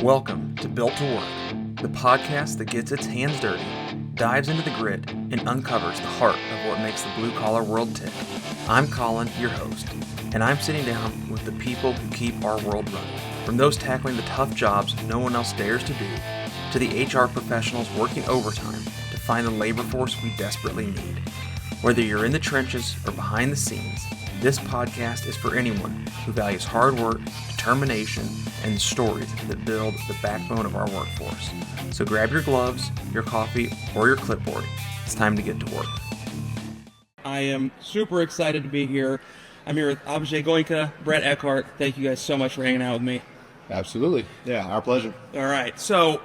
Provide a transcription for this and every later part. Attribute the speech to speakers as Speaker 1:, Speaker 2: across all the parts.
Speaker 1: Welcome to Built to Work, the podcast that gets its hands dirty, dives into the grit, and uncovers the heart of what makes the blue-collar world tick. I'm Colin, your host, and I'm sitting down with the people who keep our world running. From those tackling the tough jobs no one else dares to do, to the HR professionals working overtime to find the labor force we desperately need. Whether you're in the trenches or behind the scenes, this podcast is for anyone who values hard work, determination, and stories that build the backbone of our workforce. So grab your gloves, your coffee, or your clipboard. It's time to get to work. I am super excited to be here. I'm here with Abhijay, Goenka, Brett, Ekart. Thank you guys so much for hanging out with me.
Speaker 2: Absolutely.
Speaker 3: Yeah, our pleasure.
Speaker 1: All right. So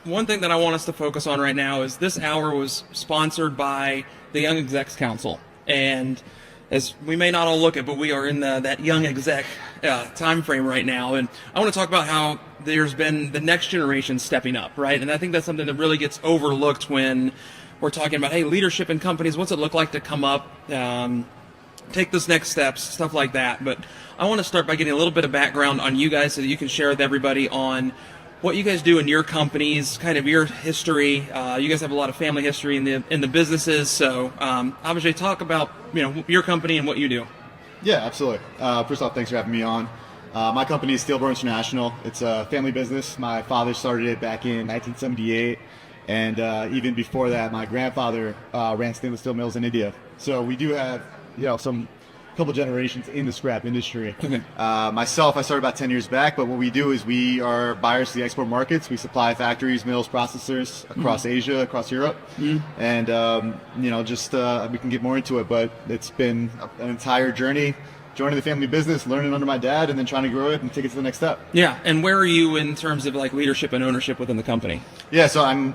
Speaker 1: one thing that I want us to focus on right now is this hour was sponsored by the Young Execs Council. And as we may not all look at, but we are in that young exec time frame right now. And I want to talk about how there's been the next generation stepping up, right? And I think that's something that really gets overlooked when we're talking about, hey, leadership in companies, what's it look like to come up, take those next steps, stuff like that. But I want to start by getting a little bit of background on you guys so that you can share with everybody on what you guys do in your companies, kind of your history. You guys have a lot of family history in the businesses. So, Abhijay, talk about your company and what you do.
Speaker 3: Yeah, absolutely. First off, thanks for having me on. My company is Steelboro International. It's a family business. My father started it back in 1978, and even before that, my grandfather ran stainless steel mills in India. So we do have some couple generations in the scrap industry.
Speaker 1: Okay.
Speaker 3: Myself, I started about 10 years back, but what we do is we are buyers to the export markets. We supply factories, mills, processors across Asia, across Europe, and we can get more into it, but it's been an entire journey, joining the family business, learning under my dad, and then trying to grow it and take it to the next step.
Speaker 1: Yeah, and where are you in terms of like leadership and ownership within the company?
Speaker 3: Yeah, so I'm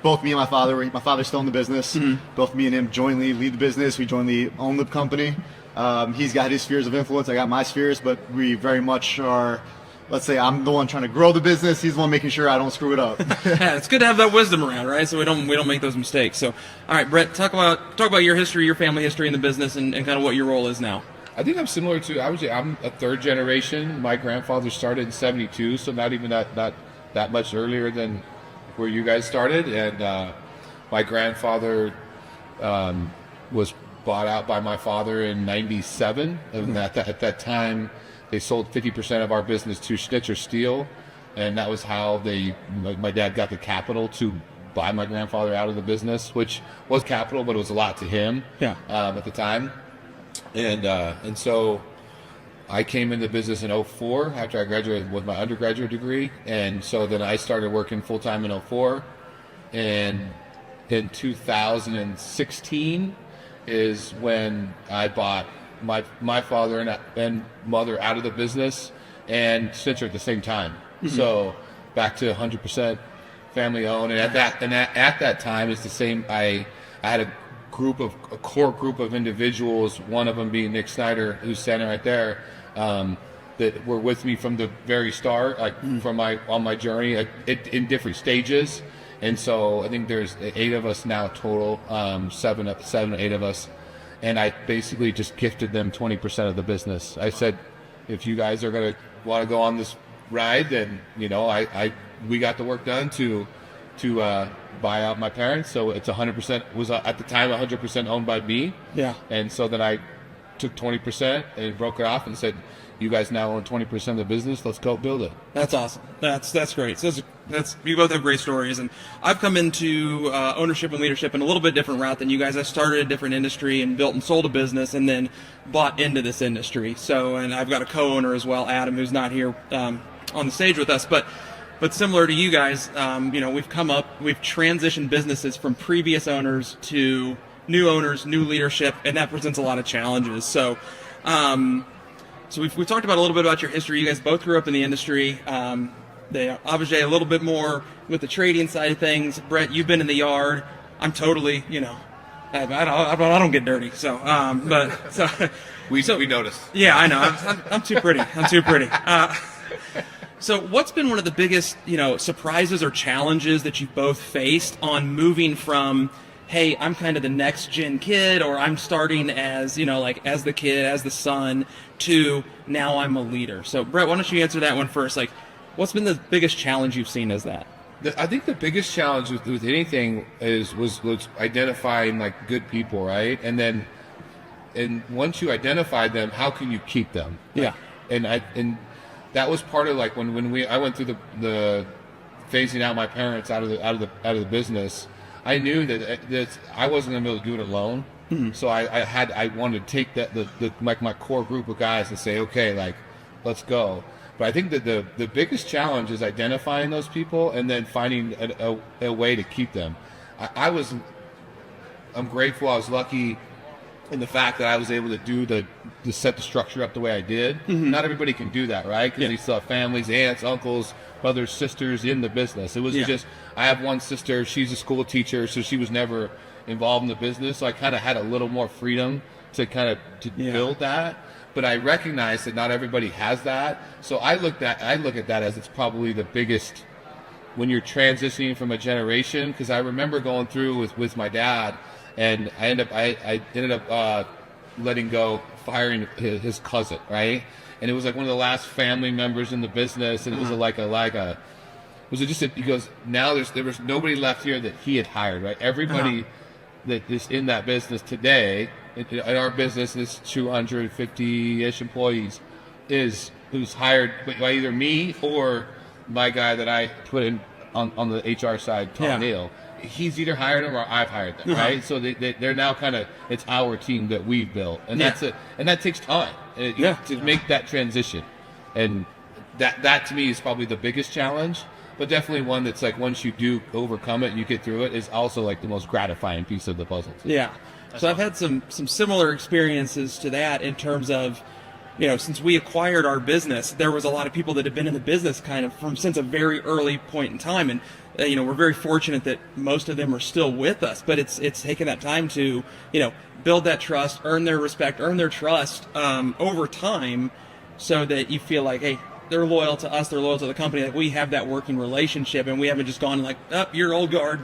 Speaker 3: both me and my father. My father's still in the business. Both me and him jointly lead the business. We jointly own the company. He's got his spheres of influence, I got my spheres, but we very much are, let's say I'm the one trying to grow the business, he's the one making sure I don't screw it up.
Speaker 1: Yeah, it's good to have that wisdom around, right? So we don't make those mistakes. So, all right, Brett, talk about your history, your family history in the business, and kind of what your role is now.
Speaker 2: I think I'm similar to, I'm a third generation. My grandfather started in 72, so not even that much earlier than where you guys started. And my grandfather was bought out by my father in 97, and at that time they sold 50% of our business to Schnitzer Steel, and that was how my dad got the capital to buy my grandfather out of the business, which was capital, but it was a lot to him at the time. And so I came into business in 04 after I graduated with my undergraduate degree, and so then I started working full-time in 04, and in 2016 is when I bought my father and mother out of the business and Schnitzer at the same time. So back to 100% family owned, and at that time it's the same. I had a core group of individuals, one of them being Nick Snyder, who's standing right there, that were with me from the very start, on my journey, in different stages. And so I think there's 8 of us now total, 7 or 8 of us. And I basically just gifted them 20% of the business. I said, if you guys are going to want to go on this ride, then, we got the work done to buy out my parents. So it's 100%, was at the time 100% owned by me. Yeah. And so then I took 20% and broke it off and said, you guys now own 20% of the business. Let's go build it.
Speaker 1: That's awesome. That's great. So you both have great stories, and I've come into ownership and leadership in a little bit different route than you guys. I started a different industry and built and sold a business, and then bought into this industry. So, and I've got a co-owner as well, Adam, who's not here on the stage with us, but similar to you guys, we've transitioned businesses from previous owners to new owners, new leadership, and that presents a lot of challenges. So. So we've talked about a little bit about your history. You guys both grew up in the industry. Abhijay a little bit more with the trading side of things. Brett, you've been in the yard. I'm totally, I don't get dirty. So,
Speaker 2: we noticed.
Speaker 1: Yeah, I know. I'm too pretty. So what's been one of the biggest, surprises or challenges that you've both faced on moving from, hey, I'm kind of the next gen kid, or I'm starting as, as the kid, as the son, to now I'm a leader? So Brett, why don't you answer that one first?
Speaker 4: What's been the biggest challenge you've seen as that?
Speaker 2: I think the biggest challenge with anything was identifying like good people, right? And once you identify them, how can you keep them?
Speaker 4: Yeah.
Speaker 2: And that was part of like when I went through the phasing out my parents out of the business. I knew that I wasn't gonna be able to do it alone. Mm-hmm. So I wanted to take my core group of guys and say, okay, like, let's go. But I think that the biggest challenge is identifying those people and then finding a way to keep them. I'm grateful. I was lucky in the fact that I was able to do to set the structure up the way I did. Mm-hmm. Not everybody can do that, right? Because they still have families, aunts, uncles, brothers, sisters in the business. It wasn't just, I have one sister, she's a school teacher, so she was never involved in the business. So I kind of had a little more freedom to build that. But I recognize that not everybody has that. So I look at that as it's probably the biggest when you're transitioning from a generation. Because I remember going through with my dad, and I ended up letting go, firing his cousin, right? And it was like one of the last family members in the business, and it was he goes, now there was nobody left here that he had hired, right? Everybody that is in that business today, in our business is 250-ish employees, who's hired by either me or my guy that I put in on the HR side, Tom Neal. He's either hired them or I've hired them, right? So they're now kind of, it's our team that we've built, and that's it. And that takes time to make that transition, and that to me is probably the biggest challenge. But definitely one that's like once you do overcome it and you get through it, is also like the most gratifying piece of the puzzle.
Speaker 4: Yeah. So I've had some similar experiences to that in terms of, since we acquired our business, there was a lot of people that have been in the business kind of since a very early point in time. And, we're very fortunate that most of them are still with us, but it's taken that time to, build that trust, earn their respect, earn their trust over time, so that you feel like, hey, they're loyal to us, they're loyal to the company, like we have that working relationship, and we haven't just gone like, you're old guard.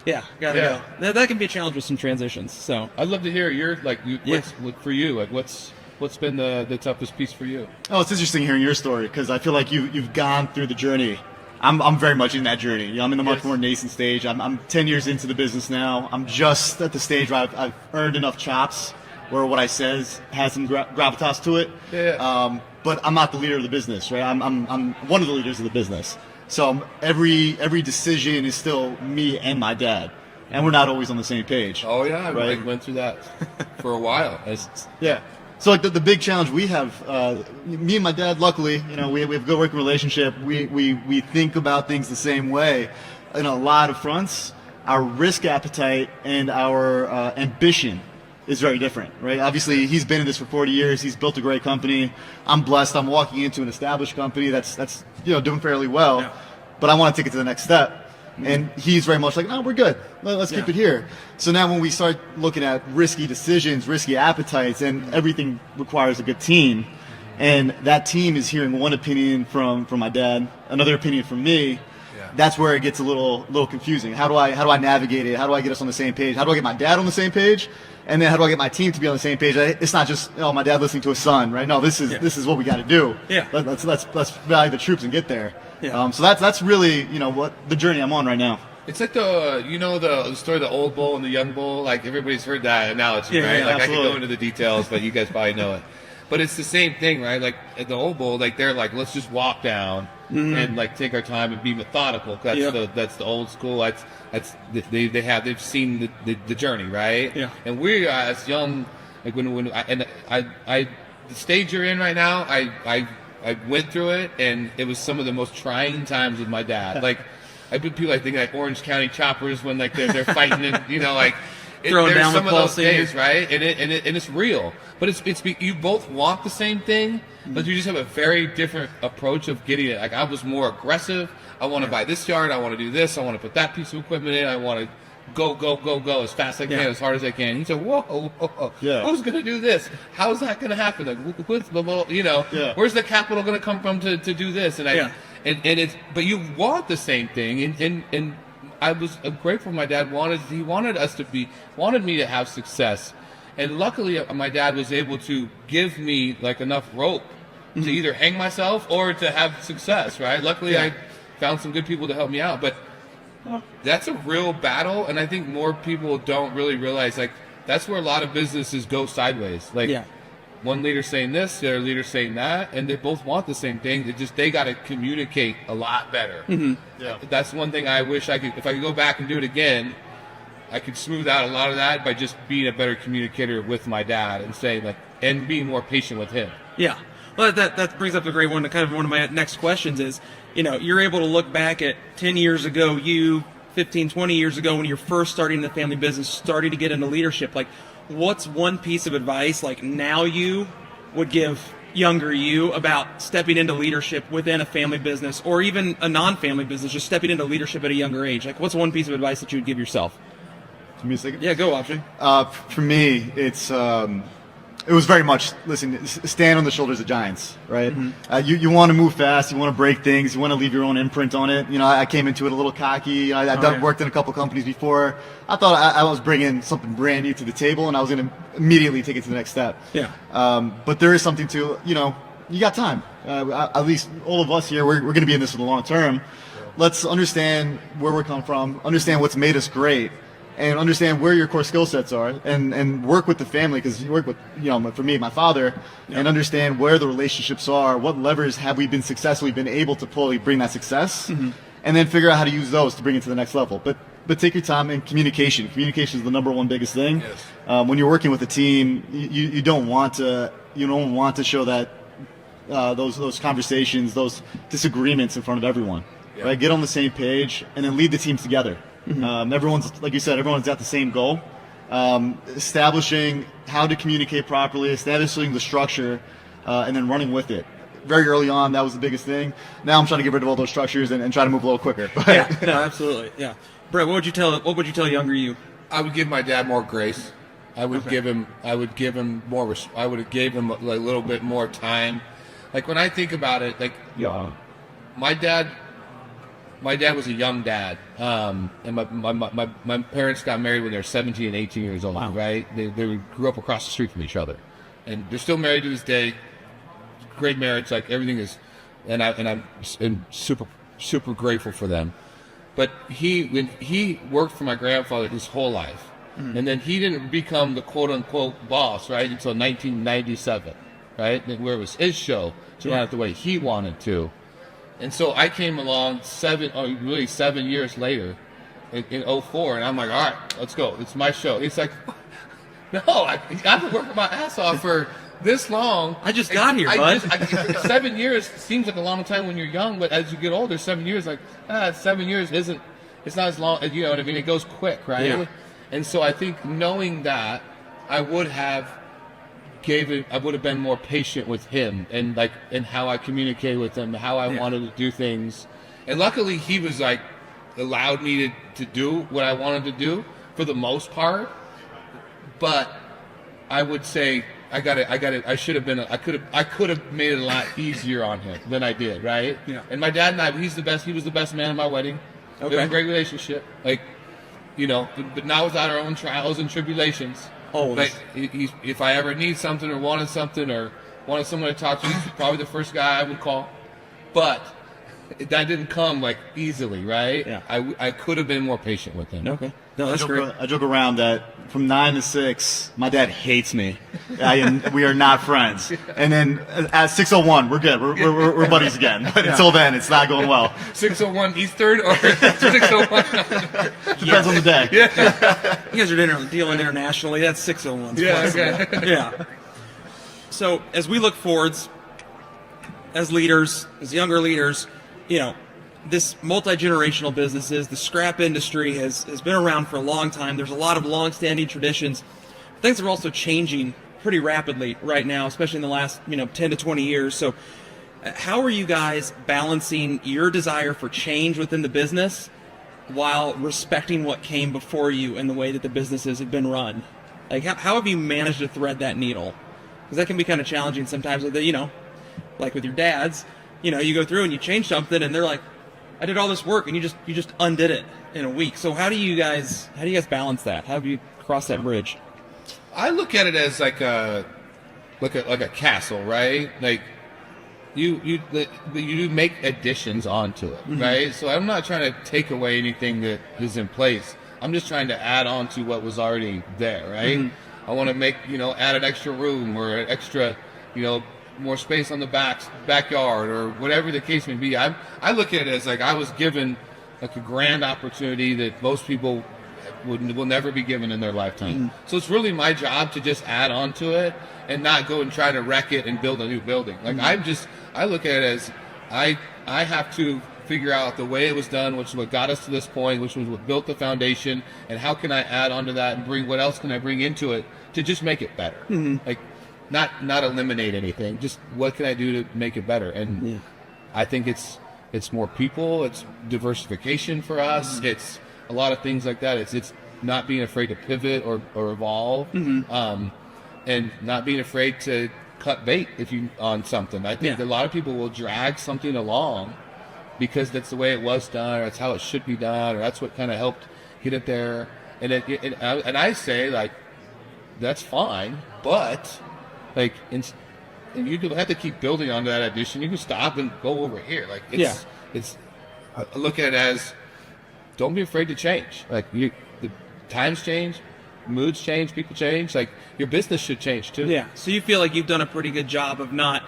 Speaker 4: Yeah, gotta go. That can be a challenge with some transitions. So
Speaker 2: I'd love to hear what's for you, like what's been the toughest piece for you?
Speaker 3: Oh, it's interesting hearing your story, because I feel like you've gone through the journey. I'm very much in that journey. I'm in the much more nascent stage. I'm 10 years into the business now. I'm just at the stage where I've earned enough chops where what I says has some gravitas to it. Yeah. But I'm not the leader of the business, right? I'm one of the leaders of the business. So every decision is still me and my dad, and we're not always on the same page.
Speaker 2: Oh yeah,
Speaker 3: right?
Speaker 2: I went through that for a while.
Speaker 3: So like the big challenge we have, me and my dad, luckily, we have a good working relationship. We think about things the same way. In a lot of fronts, our risk appetite and our ambition is very different, right? Obviously, he's been in this for 40 years. He's built a great company. I'm blessed. I'm walking into an established company that's doing fairly well. Yeah. But I want to take it to the next step. And he's very much like, no, we're good. Let's keep it here. So now when we start looking at risky decisions, risky appetites, and everything requires a good team, and that team is hearing one opinion from my dad, another opinion from me, that's where it gets a little confusing. How do I navigate it? How do I get us on the same page? How do I get my dad on the same page? And then how do I get my team to be on the same page? It's not just my dad listening to his son, right? No, this is what we got to do.
Speaker 4: Yeah.
Speaker 3: Let's rally the troops and get there.
Speaker 4: Yeah.
Speaker 3: So that's really what the journey I'm on right now.
Speaker 2: It's like the story of the old bull and the young bull. Like everybody's heard that analogy, right?
Speaker 3: Yeah,
Speaker 2: like
Speaker 3: absolutely.
Speaker 2: I can go into the details, but you guys probably know it. But it's the same thing, right? Like at the old bull, like they're like, let's just walk down and like take our time and be methodical. That's the old school. They've seen the journey, right?
Speaker 4: Yeah.
Speaker 2: And we as young, like when I the stage you're in right now, I went through it, and it was some of the most trying times with my dad. Like I've been people think like Orange County choppers when like they're fighting and like.
Speaker 4: Throwing down
Speaker 2: some
Speaker 4: the
Speaker 2: of those
Speaker 4: pulse
Speaker 2: days, right? And it's real. But it's you both want the same thing, but you just have a very different approach of getting it. Like I was more aggressive. I want to buy this yard. I want to do this. I want to put that piece of equipment in. I want to go as fast as I can, as hard as I can. He said, whoa. Who's going to do this? How's that going to happen? Like, what's the where's the capital going to come from to do this? And but you want the same thing, and I was grateful my dad wanted me to have success, and luckily my dad was able to give me like enough rope to either hang myself or to have success, right? Luckily, I found some good people to help me out, but that's a real battle, and I think more people don't really realize, like, that's where a lot of businesses go sideways. Like, one leader saying this, the other leader saying that, and they both want the same thing. They got to communicate a lot better. That's one thing I wish I could. If I could go back and do it again, I could smooth out a lot of that by just being a better communicator with my dad and saying, like, and being more patient with him.
Speaker 4: Yeah. Well, that brings up a great one. Kind of one of my next questions is, you're able to look back at 10 years ago, 15, 20 years ago, when you're first starting the family business, starting to get into leadership. Like, what's one piece of advice, like, now you would give younger you about stepping into leadership within a family business or even a non-family business, just stepping into leadership at a younger age? Like, what's one piece of advice that you would give yourself?
Speaker 3: Give me a second.
Speaker 4: Yeah, go, Abhijay.
Speaker 3: For me, it was very much, listen, stand on the shoulders of giants, right? You want to move fast, you want to break things, you want to leave your own imprint on it. I came into it a little cocky. I've worked in a couple companies before. I thought I was bringing something brand new to the table, and I was going to immediately take it to the next step. But there is something to, you got time. At least all of us here, we're going to be in this for the long term. Let's understand where we're coming from, understand what's made us great, and understand where your core skill sets are, and work with the family, because you work with, for me, my father, and understand where the relationships are, what levers have we been successfully been able to pull to bring that success, and then figure out how to use those to bring it to the next level. But take your time, and communication. Communication is the number one biggest thing. When you're working with a team, you don't want to show that those conversations, those disagreements in front of everyone. Right? Get on the same page, and then lead the teams together. Everyone's, like you said, everyone's got the same goal. Establishing how to communicate properly, establishing the structure, and then running with it. Very early on, that was the biggest thing. Now I'm trying to get rid of all those structures and try to move a little quicker.
Speaker 4: No, absolutely. Yeah. Brett, what would you tell younger you?
Speaker 2: I would give my dad more grace. I would give him more. I would have gave him a little bit more time. Like, when I think about it, like, my dad was a young dad, and my parents got married when they were 17 and 18 years old. Wow. Right? They grew up across the street from each other, and they're still married to this day. Great marriage, like, everything is, and I'm super grateful for them. But when he worked for my grandfather his whole life, and then he didn't become the quote unquote boss, right, until 1997, right, where it was his show to run it the way he wanted to. And so I came along 7 years later, in 2004, and I'm like, all right, let's go. It's my show. He's like, no, I've been working my ass off for this long.
Speaker 4: I just got here, bud.
Speaker 2: 7 years seems like a long time when you're young, but as you get older, 7 years, 7 years isn't, it's not as long, you know what I mean? It goes quick, right? Yeah. And so I think knowing that, I would have been more patient with him, and how I communicated with him, how I wanted to do things. And luckily he was allowed me to do what I wanted to do for the most part. But I would say I could have made it a lot easier on him than I did, right? Yeah. And my dad and I, he was the best man at my wedding. Okay. We have a great relationship. But now without our own trials and tribulations. If I ever need something or wanted something or wanted someone to talk to, he's probably the first guy I would call. But that didn't come easily, right? Yeah. I could have been more patient with him. Okay.
Speaker 4: No, that's great.
Speaker 3: I joke around that from 9 to 6, my dad hates me. We are not friends. And then at 6:01, we're good. We're buddies again. But until then, it's not going well.
Speaker 2: 6:01 Eastern or 6:01?
Speaker 3: Depends on the day.
Speaker 4: Yeah. You guys are dealing internationally. That's 6:01.
Speaker 2: Yeah. Okay.
Speaker 4: Yeah. So as we look forwards, as leaders, as younger leaders, this multi-generational businesses, the scrap industry has been around for a long time. There's a lot of long-standing traditions. Things are also changing pretty rapidly right now, especially in the last 10 to 20 years. So how are you guys balancing your desire for change within the business while respecting what came before you and the way that the businesses have been run? How have you managed to thread that needle? Because that can be kind of challenging sometimes with like with your dads. You go through and you change something and they're like, I did all this work and you just undid it in a week. So how do you guys balance that? How have you crossed that bridge?
Speaker 2: I look at it as like a castle, right? Like you do make additions onto it, right? So I'm not trying to take away anything that is in place. I'm just trying to add on to what was already there, right? I want to make, add an extra room or an extra, more space on the backyard or whatever the case may be. I look at it as like I was given like a grand opportunity that most people will never be given in their lifetime. So it's really my job to just add on to it and not go and try to wreck it and build a new building. Like I look at it as I have to figure out the way it was done, which is what got us to this point, which was what built the foundation, and how can I add onto that and what else can I bring into it to just make it better? Like not eliminate anything, just what can I do to make it better? And I think it's more people, it's diversification for us, it's a lot of things like that. It's not being afraid to pivot or evolve, and not being afraid to cut bait on something. I think a lot of people will drag something along because that's the way it was done, or that's how it should be done, or that's what kind of helped get it there. And I say, like, that's fine, but like, and you don't have to keep building on that addition. You can stop and go over here. Like, it's I look at it as, don't be afraid to change. Like, the times change, moods change, people change. Like, your business should change too.
Speaker 4: Yeah. So you feel like you've done a pretty good job of not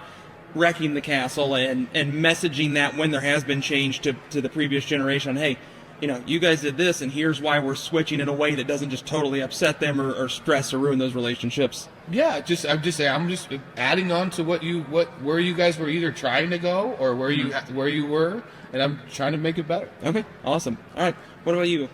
Speaker 4: wrecking the castle and messaging that when there has been change to the previous generation. Hey, you guys did this, and here's why we're switching in a way that doesn't just totally upset them or stress or ruin those relationships. Yeah,
Speaker 2: I'm just adding on to where you guys were either trying to go or where you were, and I'm trying to make it better.
Speaker 4: Okay, awesome. All right, what about you?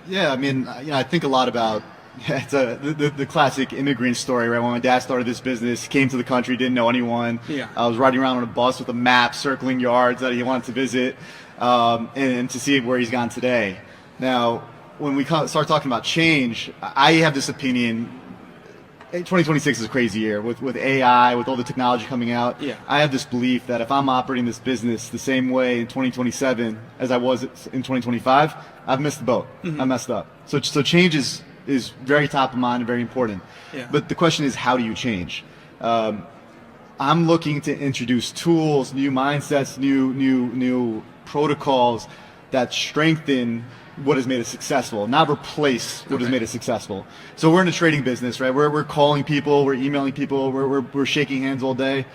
Speaker 3: Yeah, I mean, I think a lot about it's the classic immigrant story, right? When my dad started this business, he came to the country, didn't know anyone.
Speaker 4: Yeah.
Speaker 3: I was riding around on a bus with a map, circling yards that he wanted to visit, and to see where he's gone today. Now, when we start talking about change, I have this opinion. 2026 is a crazy year with AI, with all the technology coming out.
Speaker 4: Yeah.
Speaker 3: I have this belief that if I'm operating this business the same way in 2027 as I was in 2025, I've missed the boat. I messed up. So change is very top of mind and very important.
Speaker 4: Yeah.
Speaker 3: But the question is, how do you change? I'm looking to introduce tools, new mindsets, new protocols that strengthen what has made us successful, not replace what has made us successful. So we're in a trading business, right? We're calling people, we're emailing people, we're shaking hands all day.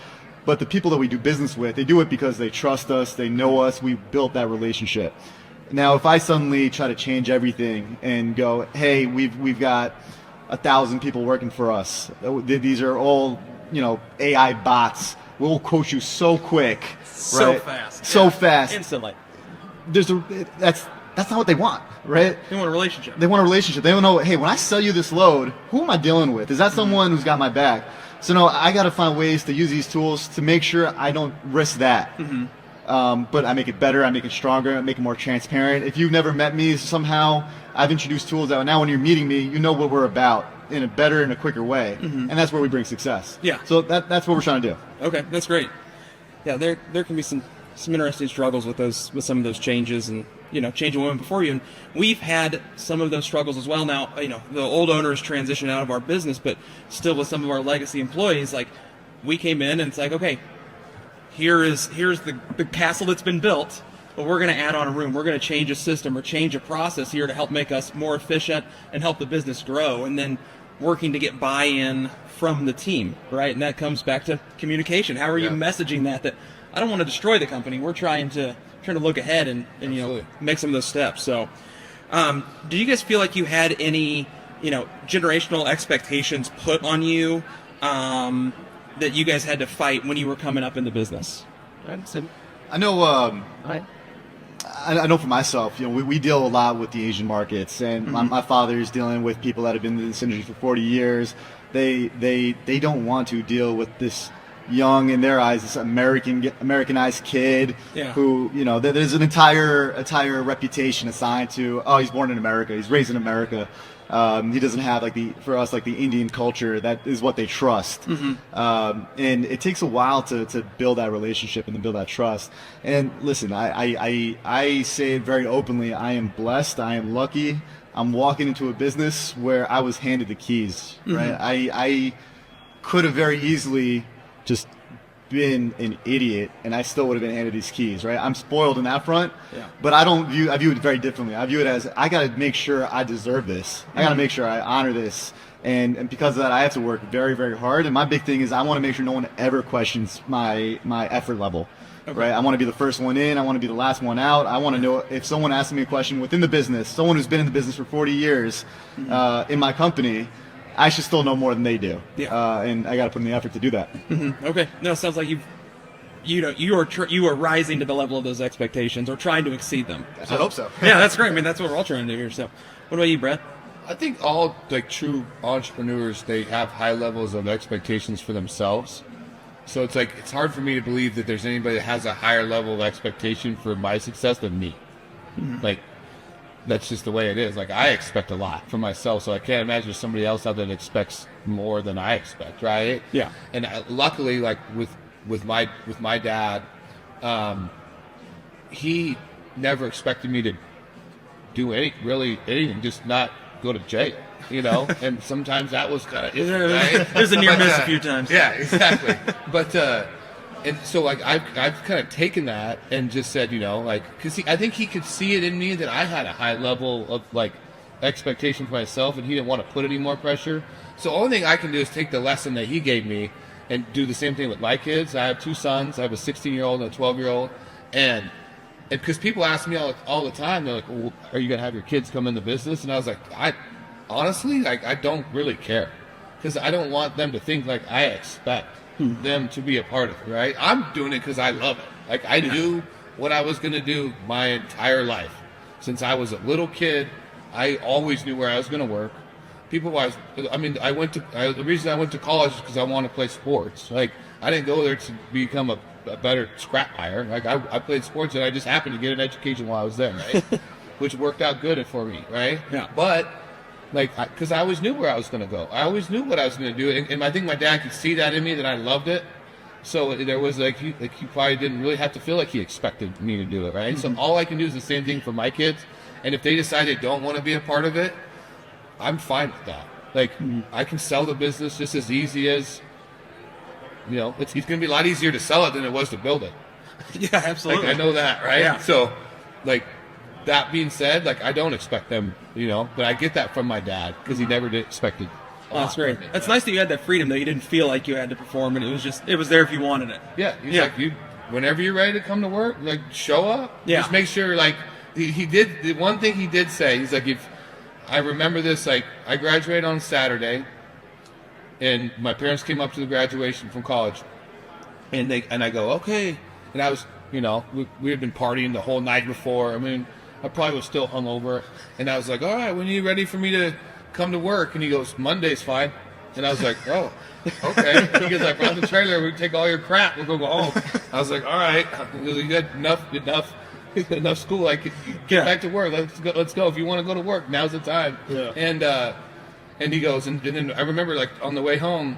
Speaker 3: But the people that we do business with, they do it because they trust us, they know us, we built that relationship. Now, if I suddenly try to change everything and go, hey, we've got 1,000 people working for us. These are all, AI bots. We'll quote you so quick, right? So fast,
Speaker 4: instantly.
Speaker 3: That's not what they want, right?
Speaker 4: They want a relationship.
Speaker 3: They want a relationship. They don't know, hey, when I sell you this load, who am I dealing with? Is that someone who's got my back? So no, I got to find ways to use these tools to make sure I don't risk that. But I make it better, I make it stronger, I make it more transparent. If you've never met me, somehow I've introduced tools that now when you're meeting me, you know what we're about in a better and a quicker way. And that's where we bring success.
Speaker 4: Yeah.
Speaker 3: So that's what we're trying to do.
Speaker 4: Okay, that's great. Yeah, there can be some interesting struggles with some of those changes and changing women before you. And we've had some of those struggles as well. Now, the old owners transitioned out of our business, but still with some of our legacy employees, like we came in and it's like, okay, here's the castle that's been built, but we're going to add on a room. We're going to change a system or change a process here to help make us more efficient and help the business grow. And then working to get buy-in from the team, right? And that comes back to communication. How are you messaging that I don't want to destroy the company. We're trying to look ahead and make some of those steps. So, do you guys feel like you had any generational expectations put on you that you guys had to fight when you were coming up in the business?
Speaker 3: I know. I know for myself, we deal a lot with the Asian markets, and my father is dealing with people that have been in this industry for 40 years. They don't want to deal with this young, in their eyes, this Americanized kid who, there's an entire reputation assigned to, oh, he's born in America, he's raised in America. He doesn't have for us the Indian culture that is what they trust. And it takes a while to build that relationship and to build that trust. And listen, I say it very openly, I am blessed, I am lucky. I'm walking into a business where I was handed the keys, right? I could have very easily just been an idiot, and I still would have been handed these keys, right? I'm spoiled in that front,
Speaker 4: Yeah.
Speaker 3: but I view it very differently. I view it as I got to make sure I deserve this. I got to make sure I honor this. And because of that, I have to work very, very hard. And my big thing is I want to make sure no one ever questions my effort level.
Speaker 4: Okay.
Speaker 3: Right? I want to be the first one in. I want to be the last one out. I want to know if someone asks me a question within the business, someone who's been in the business for 40 years in my company, I should still know more than they do.
Speaker 4: Yeah.
Speaker 3: And I got to put in the effort to do that.
Speaker 4: Okay. No, it sounds like you are rising to the level of those expectations or trying to exceed them.
Speaker 3: I hope so.
Speaker 4: Yeah, that's great. I mean, that's what we're all trying to do here. So, what about you, Brett?
Speaker 2: I think all like true entrepreneurs, they have high levels of expectations for themselves. So it's like it's hard for me to believe that there's anybody that has a higher level of expectation for my success than me. Like that's just the way it is. Like I expect a lot from myself, so I can't imagine there's somebody else out there that expects more than I expect, right?
Speaker 4: Yeah.
Speaker 2: And luckily, like with my dad, he never expected me to do anything, just not go to jail, you know. And sometimes that was kind of right?
Speaker 4: There's a near miss a few times.
Speaker 2: Yeah, exactly. But and so like I've kind of taken that and just said, you know, like because I think he could see it in me that I had a high level of like expectation for myself, and he didn't want to put any more pressure. So the only thing I can do is take the lesson that he gave me and do the same thing with my kids. I have two sons. I have a 16-year-old and a 12-year-old, and because people ask me all the time, they're like, well, are you going to have your kids come in the business? And I was like, I honestly, like, I don't really care because I don't want them to think like I expect them to be a part of it, right? I'm doing it because I love it. Like, I knew what I was going to do my entire life. Since I was a little kid, I always knew where I was going to work. The reason I went to college is because I wanted to play sports. Like, I didn't go there to become a better scrap buyer. Like I played sports and I just happened to get an education while I was there, right? Which worked out good for me, right?
Speaker 4: Yeah.
Speaker 2: But like, because I always knew where I was going to go. I always knew what I was going to do, and I think my dad could see that in me that I loved it. So there was like he probably didn't really have to feel like he expected me to do it, right? So all I can do is the same thing for my kids, and if they decide they don't want to be a part of it, I'm fine with that. Like I can sell the business just as easy as. You know, it's going to be a lot easier to sell it than it was to build it.
Speaker 4: Yeah, absolutely.
Speaker 2: Like, I know that, right?
Speaker 4: Yeah.
Speaker 2: So, like, that being said, like, I don't expect them, you know, but I get that from my dad because he never did expect it.
Speaker 4: Oh, that's great. That's nice that you had that freedom, that you didn't feel like you had to perform, and it was there if you wanted it.
Speaker 2: Yeah. He's like, whenever you're ready to come to work, like, show up.
Speaker 4: Yeah.
Speaker 2: Just make sure, like, he did, the one thing he did say, he's like, if I remember this, like, I graduated on Saturday. And my parents came up to the graduation from college, and I go, okay. And I was, you know, we had been partying the whole night before. I mean, I probably was still hungover. And I was like, all right, when are you ready for me to come to work? And he goes, Monday's fine. And I was like, oh, okay. He goes, like, run the trailer. We take all your crap. We'll go home. I was like, all right. He goes, you got enough school. Like, get back to work. Let's go. If you want to go to work, now's the time. Yeah. And he goes, and then I remember, like, on the way home,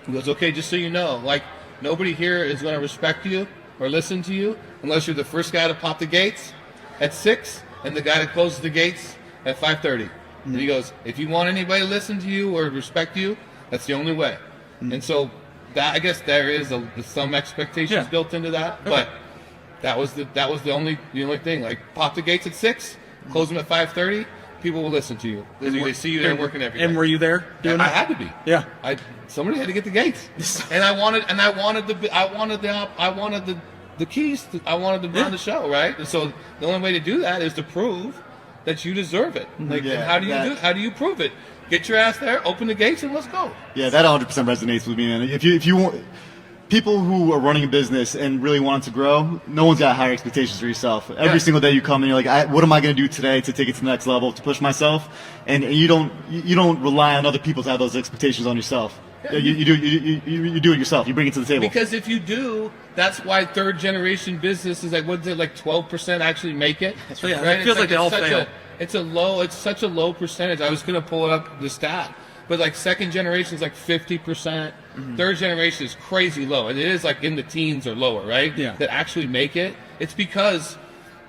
Speaker 2: he goes, okay, just so you know, like, nobody here is going to respect you or listen to you unless you're the first guy to pop the gates at 6 and the guy that closes the gates at 5:30. And he goes, if you want anybody to listen to you or respect you, that's the only way. And so that, I guess there is some expectations built into that, but that was the only thing. Like, pop the gates at 6, close them at 5:30. People will listen to you. They see you there working every day.
Speaker 4: And were you there doing it?
Speaker 2: I had to be.
Speaker 4: Yeah.
Speaker 2: Somebody had to get the gates, and I wanted the keys. I wanted to run the show, right? And so the only way to do that is to prove that you deserve it. Like, and how do you do it? How do you prove it? Get your ass there, open the gates, and let's go.
Speaker 3: Yeah, that 100% resonates with me, man. If you want. People who are running a business and really want to grow, no one's got higher expectations for yourself. Every single day you come and you're like, what am I going to do today to take it to the next level, to push myself? And you don't rely on other people to have those expectations on yourself. Yeah. You do it yourself. You bring it to the table.
Speaker 2: Because if you do, that's why third generation business is like, what is it, like 12% actually make it?
Speaker 4: That's right.
Speaker 2: Right?
Speaker 4: It feels like they all fail.
Speaker 2: It's such a low percentage. I was going to pull up the stat. But like second generation is like 50%. Third generation is crazy low. And it is like in the teens or lower, right?
Speaker 4: Yeah.
Speaker 2: That actually make it. It's because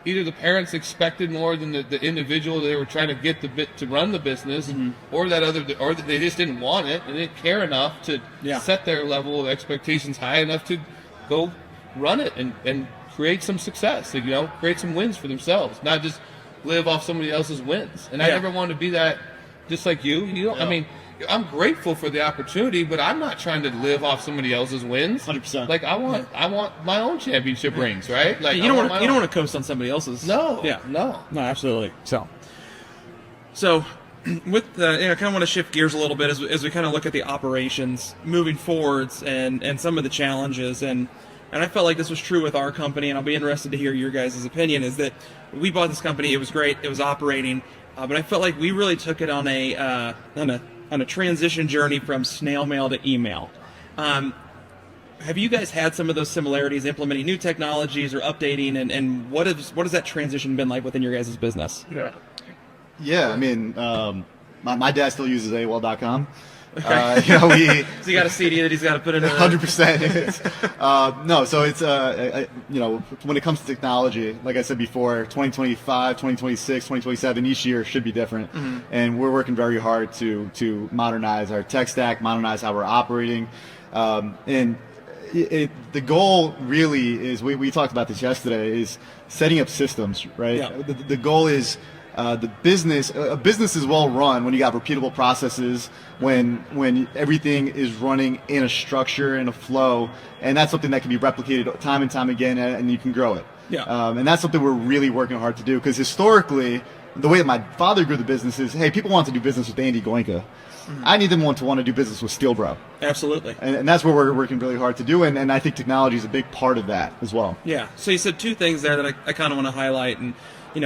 Speaker 2: either the parents expected more than the individual they were trying to get to run the business, or or they just didn't want it and they didn't care enough to set their level of expectations high enough to go run it and create some success, you know, create some wins for themselves, not just live off somebody else's wins. And I never want to be that, just like you. I mean, I'm grateful for the opportunity, but I'm not trying to live off somebody else's wins.
Speaker 3: 100%.
Speaker 2: Like I want my own championship rings, right? Like
Speaker 4: you don't want to coast on somebody else's.
Speaker 2: No.
Speaker 4: Yeah.
Speaker 2: No,
Speaker 4: Absolutely. So with I kind of want to shift gears a little bit as we kind of look at the operations moving forwards and some of the challenges and I felt like this was true with our company, and I'll be interested to hear your guys' opinion. Is that we bought this company? It was great. It was operating, but I felt like we really took it on a transition journey from snail mail to email. Have you guys had some of those similarities implementing new technologies or updating, and what has that transition been like within your guys' business?
Speaker 3: Yeah, I mean, my dad still uses AOL.com.
Speaker 4: Okay.
Speaker 3: So
Speaker 4: you got a CD that he's got to put in.
Speaker 3: 100%. No, so it's when it comes to technology, like I said before, 2025, 2026, 2027, each year should be different, and we're working very hard to modernize our tech stack, modernize how we're operating, and the goal really is we talked about this yesterday is setting up systems, right?
Speaker 4: Yeah.
Speaker 3: The goal is. A business is well run when you got repeatable processes, when everything is running in a structure, in a flow, and that's something that can be replicated time and time again, and you can grow it.
Speaker 4: Yeah.
Speaker 3: And that's something we're really working hard to do, because historically, the way that my father grew the business is, hey, people want to do business with Andy Goenka. I need them to want to do business with Steel Bro.
Speaker 4: Absolutely.
Speaker 3: And that's what we're working really hard to do, and I think technology is a big part of that as well.
Speaker 4: Yeah. So you said two things there that I kind of want to highlight, and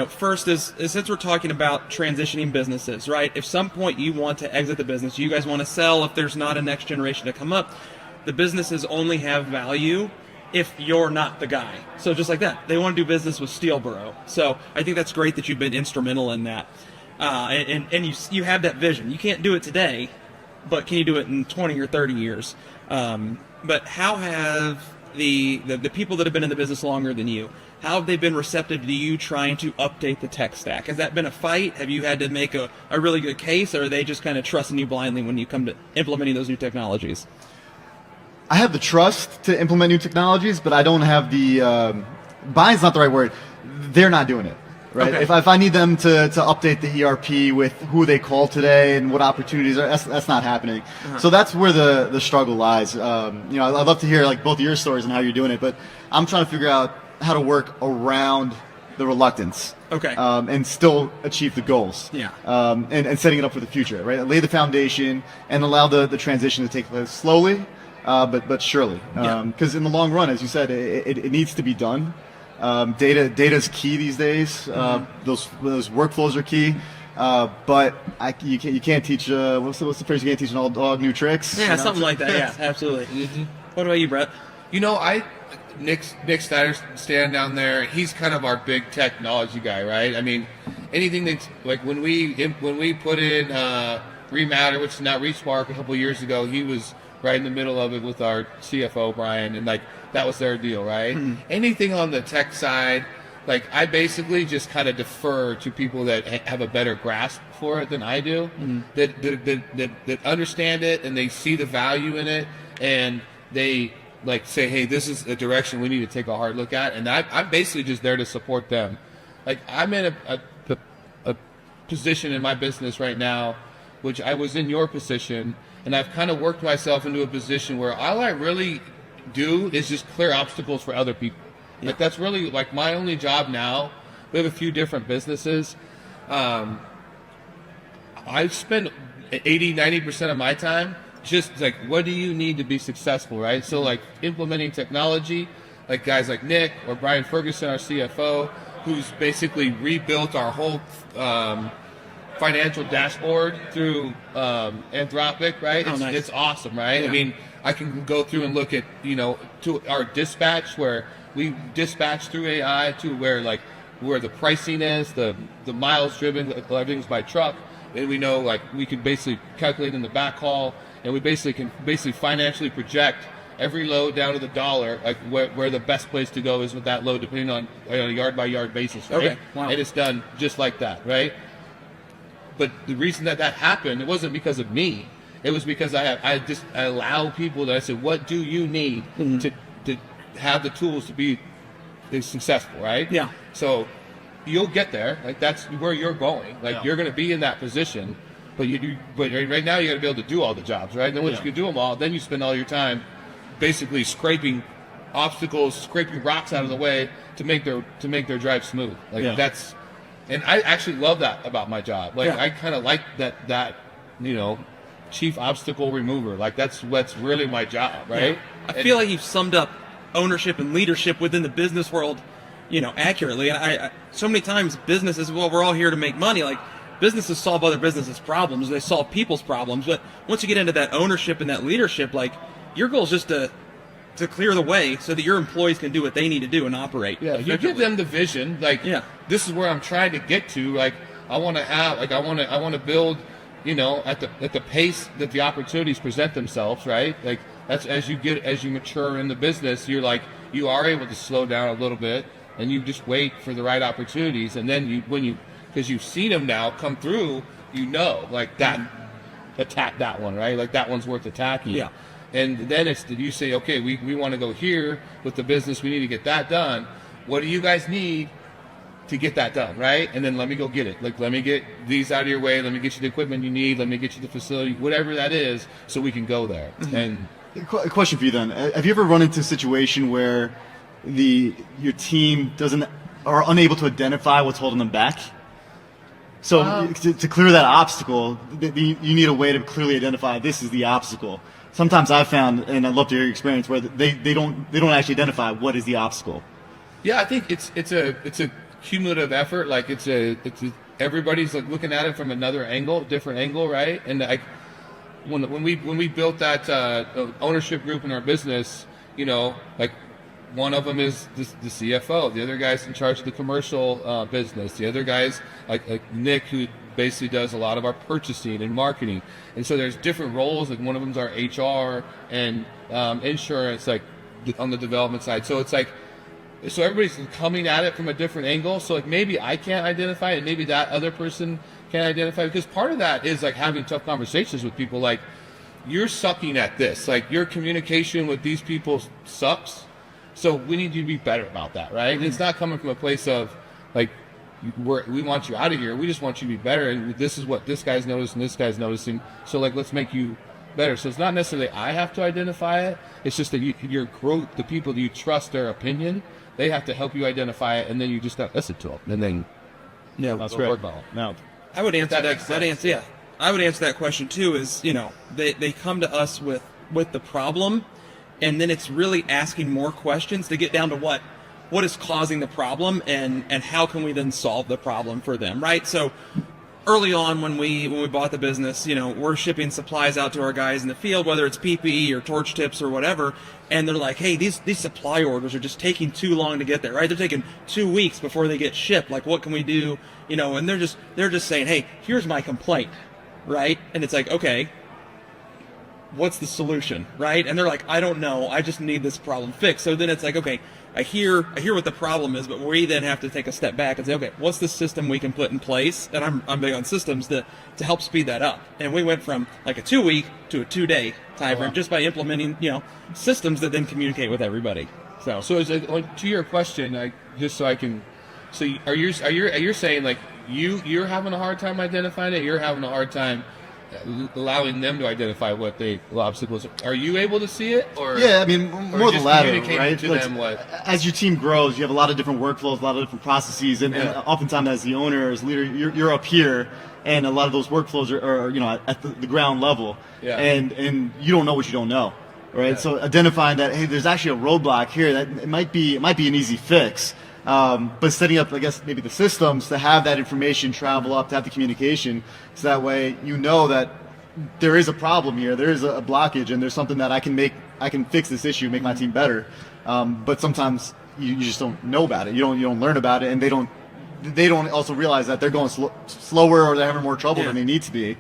Speaker 4: first is since we're talking about transitioning businesses, right? If some point you want to exit the business, you guys want to sell, if there's not a next generation to come up, the businesses only have value if you're not the guy. So just like that, they want to do business with Steelboro. So I think that's great that you've been instrumental in that. And you have that vision. You can't do it today, but can you do it in 20 or 30 years? But how have the people that have been in the business longer than you, how have they been receptive to you trying to update the tech stack? Has that been a fight? Have you had to make a really good case, or are they just kind of trusting you blindly when you come to implementing those new technologies?
Speaker 3: I have the trust to implement new technologies, but I don't have the buying's not the right word. They're not doing it. Right.
Speaker 4: Okay.
Speaker 3: If I need them to update the ERP with who they call today and what opportunities are, that's not happening. Uh-huh. So that's where the struggle lies. I'd love to hear like both of your stories and how you're doing it, but I'm trying to figure out how to work around the reluctance.
Speaker 4: Okay.
Speaker 3: And still achieve the goals.
Speaker 4: Yeah.
Speaker 3: And setting it up for the future. Right. Lay the foundation and allow the transition to take place slowly, but surely. Because in the long run, as you said, it needs to be done. Data's key these days. Those workflows are key. But you can't teach. What's the phrase? You can't teach an old dog new tricks.
Speaker 4: Yeah, something like that. Yeah, absolutely. What about you, Brett?
Speaker 2: Nick Snyder's standing down there. He's kind of our big technology guy, right? I mean, anything that's like when we put in ReMa, which is now ReSpark, a couple of years ago, he was right in the middle of it with our CFO Brian, and like that was their deal, right? Mm-hmm. Anything on the tech side, like I basically just kind of defer to people that have a better grasp for it than I do, that understand it and they see the value in it, and they like say, hey, this is a direction we need to take a hard look at, and I'm basically just there to support them. Like I'm in a position in my business right now, which I was in your position, and I've kind of worked myself into a position where all I really do is just clear obstacles for other people. Yeah. Like that's really like my only job now. We have a few different businesses. I spend 80-90% of my time just like, what do you need to be successful, right? So like implementing technology, like guys like Nick or Brian Ferguson, our CFO, who's basically rebuilt our whole financial dashboard through Anthropic, right?
Speaker 4: Nice.
Speaker 2: It's awesome, right? Yeah. I mean, I can go through and look at, to our dispatch, where we dispatch through AI to where the pricing is, the miles driven, everything's by truck, and we know like we can basically calculate in the backhaul, and we can financially project every load down to the dollar, like where the best place to go is with that load, depending on a yard by yard basis, right?
Speaker 4: Okay. Wow.
Speaker 2: And it's done just like that, right? But the reason that happened, it wasn't because of me. It was because I allow people that I said, what do you need to have the tools to be successful, right?
Speaker 4: Yeah.
Speaker 2: So you'll get there. Like that's where you're going. Like you're going to be in that position. But right now you got to be able to do all the jobs, right? And then once you can do them all, then you spend all your time basically scraping obstacles, scraping rocks out of the way to make their drive smooth. Like that's, and I actually love that about my job. Like I kind of like that chief obstacle remover. Like that's really my job, right?
Speaker 4: Yeah. I feel like you've summed up ownership and leadership within the business world, accurately. And I so many times businesses, well, we're all here to make money. Like businesses solve other businesses' problems. They solve people's problems. But once you get into that ownership and that leadership, like your goal is just to clear the way so that your employees can do what they need to do and operate.
Speaker 2: Yeah, you give them the vision. Like, this is where I'm trying to get to. Like, I want to build, at the pace that the opportunities present themselves. Right. Like that's as you mature in the business, you are able to slow down a little bit and you just wait for the right opportunities. And then because you've seen them now come through, like that, attack that one, right? Like that one's worth attacking.
Speaker 4: Yeah.
Speaker 2: And then you say, okay, we want to go here with the business. We need to get that done. What do you guys need to get that done, right? And then let me go get it. Like, let me get these out of your way. Let me get you the equipment you need. Let me get you the facility, whatever that is, so we can go there.
Speaker 3: Mm-hmm.
Speaker 2: And
Speaker 3: a question for you then. Have you ever run into a situation where your team are unable to identify what's holding them back? So to clear that obstacle, you need a way to clearly identify this is the obstacle. Sometimes I've found, and I'd love to hear your experience, where they don't actually identify what is the obstacle.
Speaker 2: Yeah, I think it's a cumulative effort. Like everybody's like looking at it from different angle, right? And like when we built that ownership group in our business, like one of them is the CFO, the other guy's in charge of the commercial business, the other guy's like Nick, who basically does a lot of our purchasing and marketing. And so there's different roles. Like one of them's our HR and insurance, like on the development side. So it's like, so everybody's coming at it from a different angle. So like maybe I can't identify it, maybe that other person can't identify it, because part of that is like having tough conversations with people. Like, you're sucking at this. Like, your communication with these people sucks. So we need you to be better about that, right? And it's not coming from a place of like, we want you out of here. We just want you to be better. And this is what this guy's noticing, this guy's noticing. So like, let's make you better. So it's not necessarily I have to identify it. It's just that your group, the people that you trust their opinion, they have to help you identify it, and then you just listen to them, and then
Speaker 3: that's right.
Speaker 2: No,
Speaker 4: I would answer that. I would answer that question too. Is they come to us with the problem, and then it's really asking more questions to get down to what is causing the problem, and how can we then solve the problem for them, right? So early on when we bought the business, we're shipping supplies out to our guys in the field, whether it's PPE or torch tips or whatever, and they're like, hey, these supply orders are just taking too long to get there, right? They're taking 2 weeks before they get shipped. Like, what can we do? And they're just saying, hey, here's my complaint, right? And it's like, okay, what's the solution, right? And they're like, I don't know, I just need this problem fixed. So then it's like, okay, I hear what the problem is, but we then have to take a step back and say, okay, what's the system we can put in place? And I'm big on systems to help speed that up. And we went from like a 2-week to a 2-day time frame just by implementing systems that then communicate with everybody. So
Speaker 2: is it, to your question, just so I can, so are you saying like you're having a hard time identifying it? You're having a hard time allowing them to identify what the obstacles are. Are you able to see it? Or
Speaker 3: yeah, I mean, more the latter, right?
Speaker 2: To them what?
Speaker 3: As your team grows, you have a lot of different workflows, a lot of different processes, and oftentimes as the owner, as leader, you're up here, and a lot of those workflows are at the ground level, and you don't know what you don't know, right? Yeah. So identifying that, hey, there's actually a roadblock here that it might be an easy fix. But setting up, I guess, maybe the systems to have that information travel up, to have the communication, so that way that there is a problem here, there is a blockage, and there's something that I can fix this issue, make my team better. But sometimes you just don't know about it. You don't learn about it, and they don't also realize that they're going slower, or they're having more trouble than they need to be.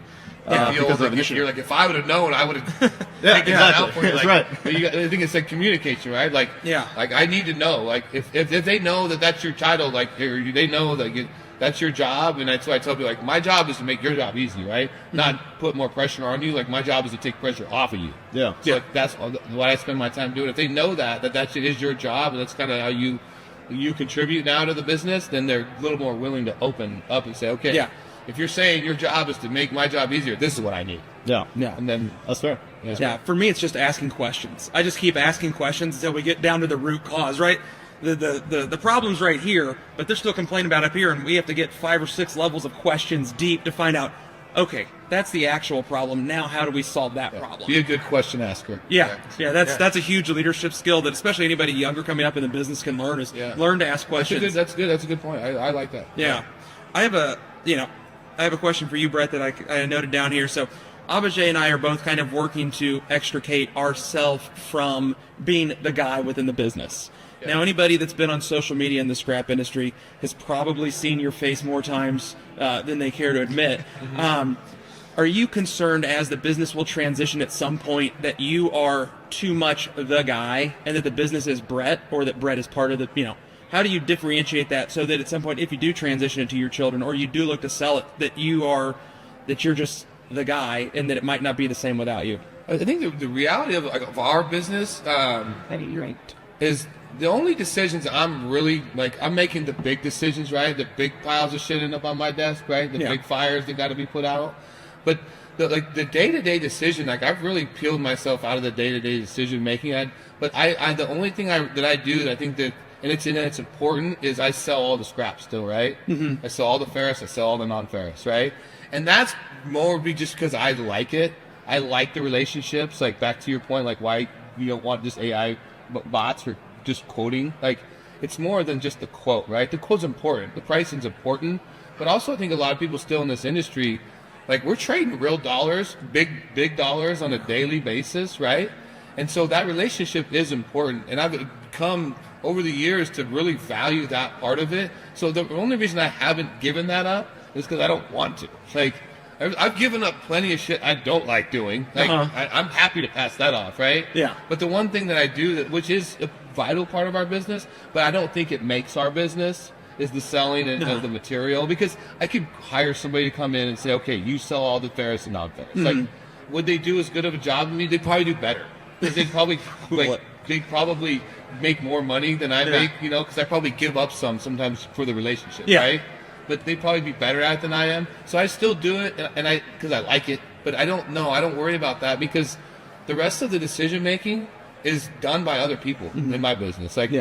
Speaker 2: Because of you're like, if I would have known, I would have taken that out for you.
Speaker 3: That's right.
Speaker 2: But I think it's like communication, right? Like, like I need to know. Like, if they know that that's your title, like, or they know that that's your job, and that's why I tell people, like, my job is to make your job easy, right? Not put more pressure on you. Like, my job is to take pressure off of you.
Speaker 3: Yeah.
Speaker 2: So like, that's what I spend my time doing. If they know that shit is your job, and that's kind of how you contribute now to the business, then they're a little more willing to open up and say, okay, if you're saying your job is to make my job easier, this is what I need.
Speaker 3: Yeah.
Speaker 2: And then
Speaker 3: That's fair.
Speaker 4: Yeah, for me, it's just asking questions. I just keep asking questions until we get down to the root cause, right? The problem's right here, but they're still complaining about up here, and we have to get 5 or 6 levels of questions deep to find out, okay, that's the actual problem. Now, how do we solve that problem?
Speaker 2: Be a good question asker.
Speaker 4: Yeah, that's a huge leadership skill that especially anybody younger coming up in the business can learn, is learn to ask questions.
Speaker 2: That's good. That's a good point. I like that.
Speaker 4: Yeah. I have a question for you, Brett, that I noted down here. So Abhijay and I are both kind of working to extricate ourselves from being the guy within the business. Now, anybody that's been on social media in the scrap industry has probably seen your face more times than they care to admit. Are you concerned, as the business will transition at some point, that you are too much the guy and that the business is Brett, or that Brett is part of the, how do you differentiate that so that at some point, if you do transition it to your children or you do look to sell it, that you're just the guy and that it might not be the same without you?
Speaker 2: I think the reality of our business is the only decisions I'm really, like, I'm making the big decisions, right? The big piles of shit end up on my desk, right? The big fires that got to be put out. But the day-to-day decision, like, I've really peeled myself out of the day-to-day decision making. But the only thing that I do that I think that, and it's important, is I sell all the scrap still, right? I sell all the ferrous, I sell all the non-ferrous, right? And that's more just because I like it. I like the relationships. Like, back to your point, like, why you don't want just AI bots or just quoting. Like, it's more than just the quote, right? The quote's important, the pricing's important, but also I think a lot of people still in this industry, like, we're trading real dollars, big dollars on a daily basis, right? And so that relationship is important, and I've come over the years to really value that part of it. So the only reason I haven't given that up is because I don't want to. Like, I've given up plenty of shit I don't like doing. Like, I'm happy to pass that off, right?
Speaker 4: Yeah.
Speaker 2: But the one thing that I do, which is a vital part of our business, but I don't think it makes our business, is the selling of the material. Because I could hire somebody to come in and say, okay, you sell all the ferrous and non-ferrous. Like, would they do as good of a job as me? They'd probably do better. Because they'd probably they'd probably make more money than I make, because I probably give up sometimes for the relationship, right? But they'd probably be better at it than I am. So I still do it, and because I like it. But I don't worry about that, because the rest of the decision making is done by other people in my business. Like,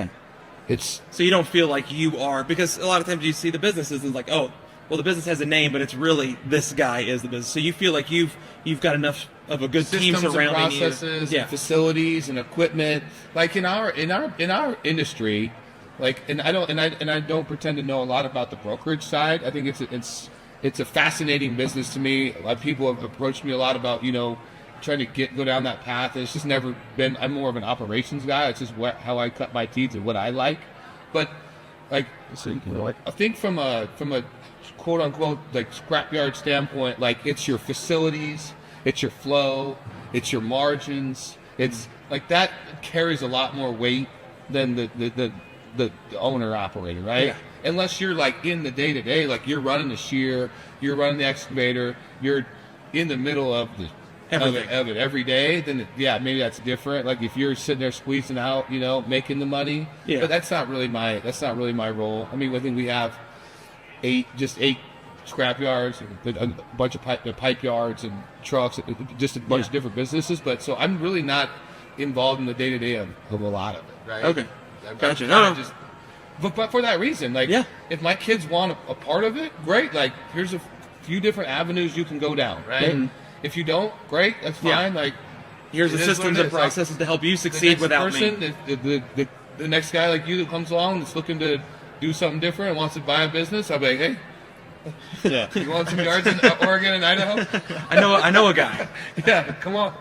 Speaker 2: it's
Speaker 4: so you don't feel like you are, because a lot of times you see the businesses and like, oh, well, the business has a name, but it's really this guy is the business. So you feel like you've got enough of a good team
Speaker 2: systems
Speaker 4: surrounding
Speaker 2: and processes,
Speaker 4: you.
Speaker 2: and facilities and equipment. Like, in our industry. Like, and I don't pretend to know a lot about the brokerage side. I think it's a fascinating business to me. A lot of people have approached me a lot about trying to go down that path. It's just never been. I'm more of an operations guy. It's just how I cut my teeth and what I like. But like, I think from a quote unquote like scrapyard standpoint, like, it's your facilities, it's your flow, it's your margins. It's like that carries a lot more weight than the owner operator, right? Yeah. Unless you're like in the day to day, like you're running the shear, you're running the excavator, you're in the middle of it every day, then maybe that's different. Like, if you're sitting there squeezing out, making the money, but that's not really my role. I mean, I think we have 8 scrap yards, a bunch of pipe yards and trucks, just a bunch of different businesses. But so I'm really not involved in the day to day of a lot of it, right?
Speaker 4: Okay. Gotcha.
Speaker 2: But for that reason, like, if my kids want a part of it, great. Like, here's a few different avenues you can go down, right? If you don't, great, that's fine. Like,
Speaker 4: here's the systems and processes to help you succeed without me.
Speaker 2: The next guy like you that comes along that's looking to do something different and wants to buy a business, I'll be like, hey, you want some yards in Oregon and Idaho?
Speaker 4: I know a guy.
Speaker 2: Yeah, come on.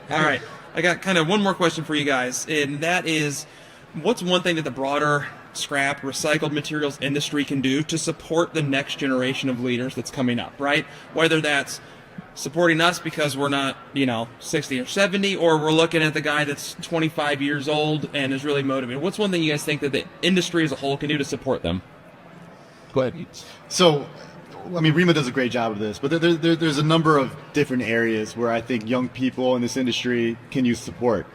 Speaker 4: All right, I got kind of one more question for you guys, and that is, what's one thing that the broader scrap recycled materials industry can do to support the next generation of leaders that's coming up, right? Whether that's supporting us because we're not, 60 or 70, or we're looking at the guy that's 25 years old and is really motivated. What's one thing you guys think that the industry as a whole can do to support them?
Speaker 2: Go ahead.
Speaker 3: So, I mean, ReMa does a great job of this, but there's a number of different areas where I think young people in this industry can use support.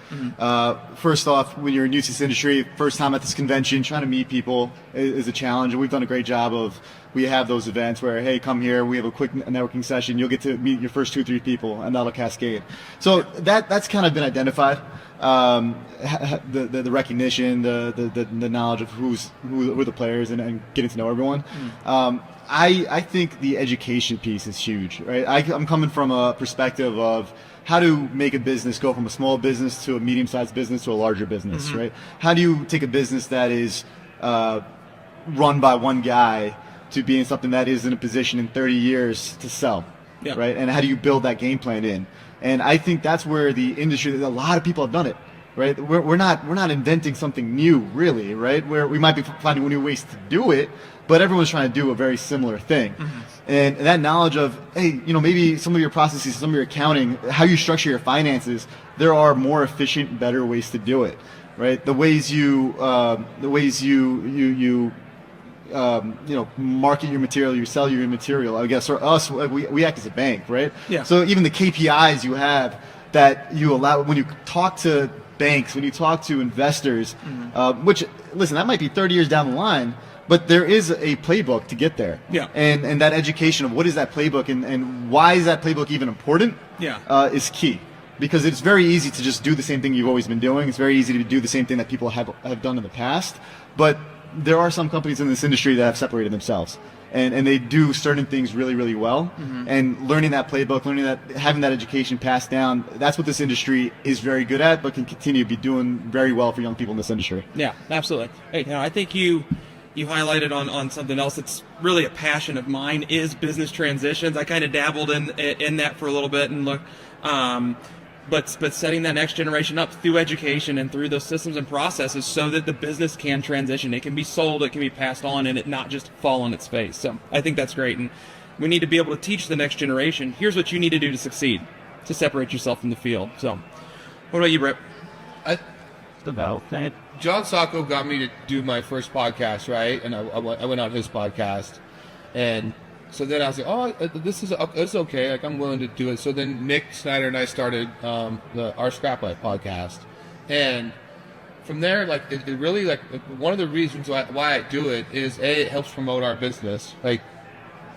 Speaker 3: First off, when you're new to this industry, first time at this convention, trying to meet people is a challenge, and we've done a great job of, we have those events where, hey, come here, we have a quick networking session, you'll get to meet your first 2 or 3 people, and that'll cascade. So that's kind of been identified. The recognition, the knowledge of who are the players, and getting to know everyone. I think the education piece is huge, right? I'm coming from a perspective of how to make a business go from a small business to a medium-sized business to a larger business, right? How do you take a business that is run by one guy to being something that is in a position in 30 years to sell, right? And how do you build that game plan in? And I think that's where the industry, a lot of people have done it, right? We're not inventing something new, really, right? Where we might be finding new ways to do it, but everyone's trying to do a very similar thing. And that knowledge of, hey, maybe some of your processes, some of your accounting, how you structure your finances, there are more efficient, better ways to do it, right? The ways you market your material, you sell your material. I guess for us, we act as a bank, right?
Speaker 4: Yeah.
Speaker 3: So even the KPIs you have that you allow when you talk to banks, when you talk to investors, which, listen, that might be 30 years down the line, but there is a playbook to get there.
Speaker 4: Yeah.
Speaker 3: And that education of what is that playbook and why is that playbook even important is key. Because it's very easy to just do the same thing you've always been doing. It's very easy to do the same thing that people have done in the past. But there are some companies in this industry that have separated themselves. And they do certain things really, really well. And learning that playbook, having that education passed down, that's what this industry is very good at, but can continue to be doing very well for young people in this industry.
Speaker 4: Yeah, absolutely. Hey, I think you highlighted on something else that's really a passion of mine is business transitions. I kind of dabbled in that for a little bit, and look, but setting that next generation up through education and through those systems and processes so that the business can transition. It can be sold, it can be passed on, and it not just fall on its face. So I think that's great, and we need to be able to teach the next generation, here's what you need to do to succeed, to separate yourself from the field. So what about you, Brett?
Speaker 2: John Sacco got me to do my first podcast, right? And I went on his podcast, and so then I was like, oh, it's okay. Like, I'm willing to do it. So then Nick Snyder and I started our Scrap Life podcast, and from there, like, it really, like, one of the reasons why I do it is it helps promote our business. Like,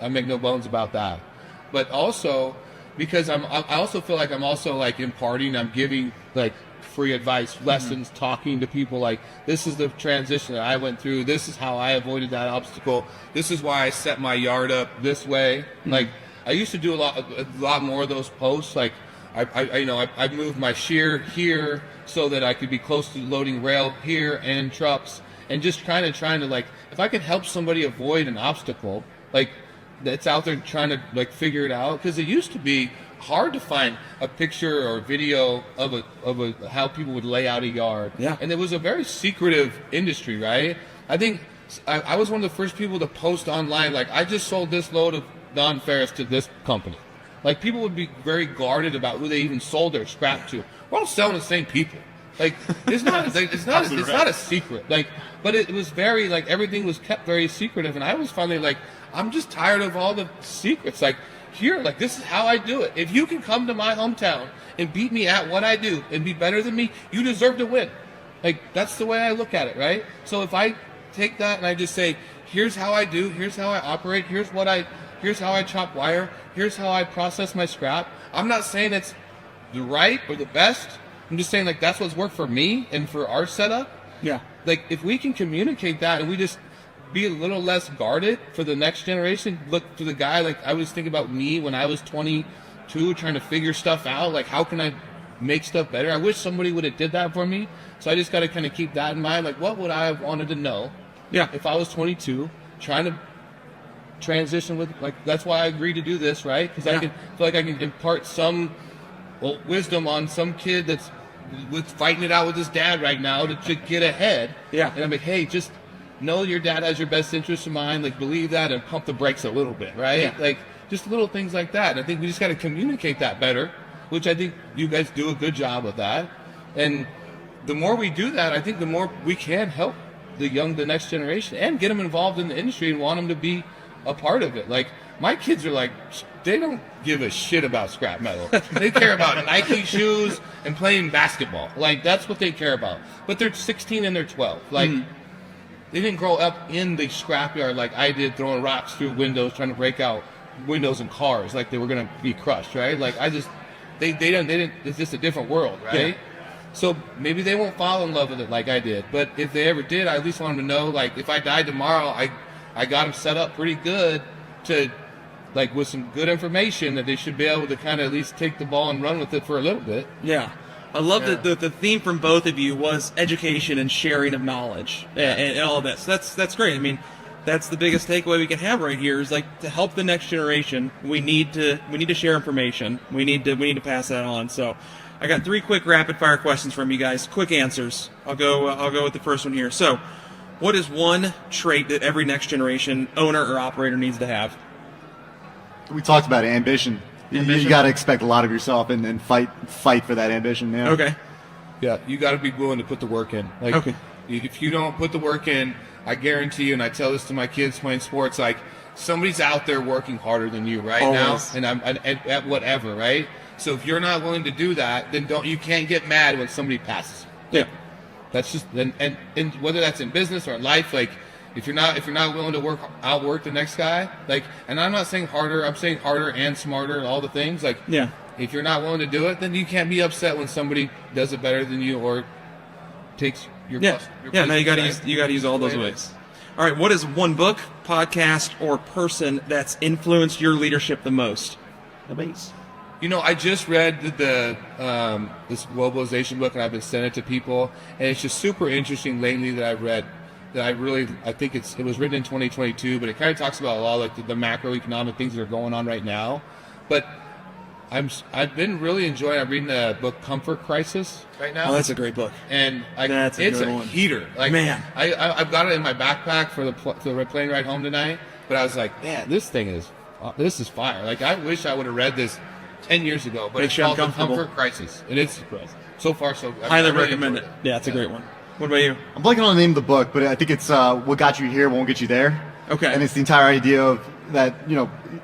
Speaker 2: I make no bones about that, but also because I also feel like I'm also like imparting. I'm giving like free advice, lessons, talking to people like, this is the transition that I went through. This is how I avoided that obstacle. This is why I set my yard up this way. Like, I used to do a lot more of those posts. Like, I moved my shear here so that I could be close to loading rail here and trucks, and just trying to like, if I could help somebody avoid an obstacle, like, that's out there trying to like figure it out, because it used to be hard to find a picture or video of how people would lay out a yard. Yeah. And it was a very secretive industry, right? I think I was one of the first people to post online, like, I just sold this load of non-ferrous to this company. Like, people would be very guarded about who they even sold their scrap to. We're all selling the same people. Like, it's not a secret. Like, but it was very, like, everything was kept very secretive, and I was finally like, I'm just tired of all the secrets. Like, here, like, this is how I do it. If you can come to my hometown and beat me at what I do and be better than me, you deserve to win. Like, that's the way I look at it, right? So if I take that and I just say, here's how I do, here's how I operate, here's how I chop wire, here's how I process my scrap. I'm not saying it's the right or the best. I'm just saying, like, that's what's worked for me and for our setup. Yeah. Like, if we can communicate that and we just be a little less guarded for the next generation, look to the guy, like, I was thinking about me when I was 22 trying to figure stuff out, like, how can I make stuff better? I wish somebody would have did that for me. So I just got to kind of keep that in mind, like, what would I have wanted to know if I was 22 trying to transition with, like, that's why I agreed to do this, right? Because I feel like I can impart some wisdom on some kid that's fighting it out with his dad right now to get ahead. Yeah. And I'm like, hey, just know your dad has your best interest in mind, like, believe that, and pump the brakes a little bit, right? Yeah. Like, just little things like that. And I think we just got to communicate that better, which I think you guys do a good job of that. And the more we do that, I think the more we can help the next generation and get them involved in the industry and want them to be a part of it. Like my kids are like, they don't give a shit about scrap metal. They care about Nike shoes and playing basketball. Like that's what they care about. But they're 16 and they're 12. Like they didn't grow up in the scrapyard like I did, throwing rocks through windows, trying to break out windows in cars like they were gonna be crushed, right? Like they didn't. It's just a different world, right? Yeah. So maybe they won't fall in love with it like I did. But if they ever did, I at least want them to know, like, if I died tomorrow, I got them set up pretty good to, like, with some good information that they should be able to kind of at least take the ball and run with it for a little bit.
Speaker 4: Yeah. I love that the theme from both of you was education and sharing of knowledge and all of this. That's great. I mean, that's the biggest takeaway we can have right here is, like, to help the next generation, we need to share information. We need to pass that on. So I got 3 quick rapid fire questions from you guys. Quick answers. I'll go with the first one here. So, what is one trait that every next generation owner or operator needs to have?
Speaker 3: We talked about it, ambition. You got to expect a lot of yourself and fight for that ambition. Yeah.
Speaker 4: Okay.
Speaker 2: Yeah, you got to be willing to put the work in. Like, okay. If you don't put the work in, I guarantee you, and I tell this to my kids playing sports, like, somebody's out there working harder than you right
Speaker 4: Always.
Speaker 2: now, and I'm at whatever, right? So if you're not willing to do that, then you can't get mad when somebody passes.
Speaker 4: Yeah.
Speaker 2: That's just and whether that's in business or in life, like if you're not willing to outwork the next guy, like, and I'm not saying harder, I'm saying harder and smarter and all the things, like,
Speaker 4: yeah.
Speaker 2: If you're not willing to do it, then you can't be upset when somebody does it better than you or takes your place.
Speaker 4: No, you got to use all those ways. All right, what is one book, podcast, or person that's influenced your leadership the most?
Speaker 2: Amazing. You know, I just read this globalization book, and I've been sending it to people, and it's just super interesting lately that I've read. That I think it was written in 2022, but it kind of talks about a lot of, like, the macroeconomic things that are going on right now. But I've been really enjoying. I'm reading the book Comfort Crisis right now.
Speaker 4: Oh, that's a great book,
Speaker 2: and it's a heater. Like,
Speaker 4: man,
Speaker 2: I've got it in my backpack for the plane ride home tonight. But I was like, man, this is fire. Like, I wish I would have read this 10 years ago, but it's called The Comfort Crisis, and it's so far so good.
Speaker 4: Highly recommend it. Yeah, it's a great one. What about you?
Speaker 3: I'm blanking on the name of the book, but I think it's What Got You Here Won't Get You There.
Speaker 4: Okay.
Speaker 3: And it's the entire idea of that,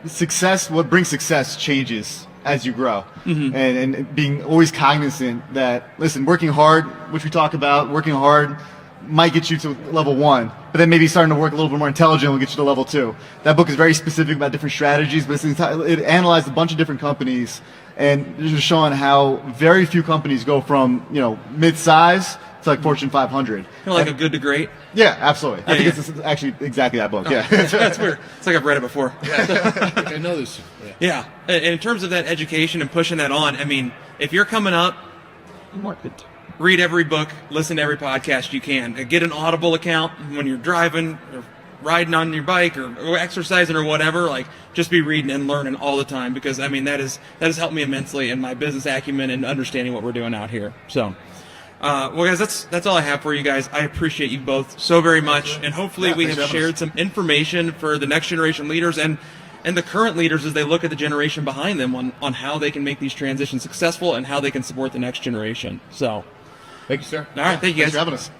Speaker 3: success, what brings success changes as you grow. Mm-hmm. And being always cognizant that, listen, working hard, which we talk about, working hard might get you to level 1, but then maybe starting to work a little bit more intelligent will get you to level 2. That book is very specific about different strategies, but it analyzed a bunch of different companies and just showing how very few companies go from, mid-size to like Fortune 500.
Speaker 4: Like a Good to Great?
Speaker 3: Yeah, absolutely. I think it's actually exactly that book. Yeah.
Speaker 4: That's weird. It's like I've read it before.
Speaker 2: I know this.
Speaker 4: Yeah. And in terms of that education and pushing that on, I mean, if you're coming up, read every book, listen to every podcast you can. Get an Audible account when you're driving or riding on your bike or exercising or whatever. Like, just be reading and learning all the time, because, I mean, that has helped me immensely in my business acumen and understanding what we're doing out here. So, well, guys, that's all I have for you guys. I appreciate you both so very much, and hopefully we have shared some information for the next generation leaders and the current leaders as they look at the generation behind them on how they can make these transitions successful and how they can support the next generation. So,
Speaker 2: thank you, sir.
Speaker 4: All right, thank you guys.
Speaker 3: Thanks for having us.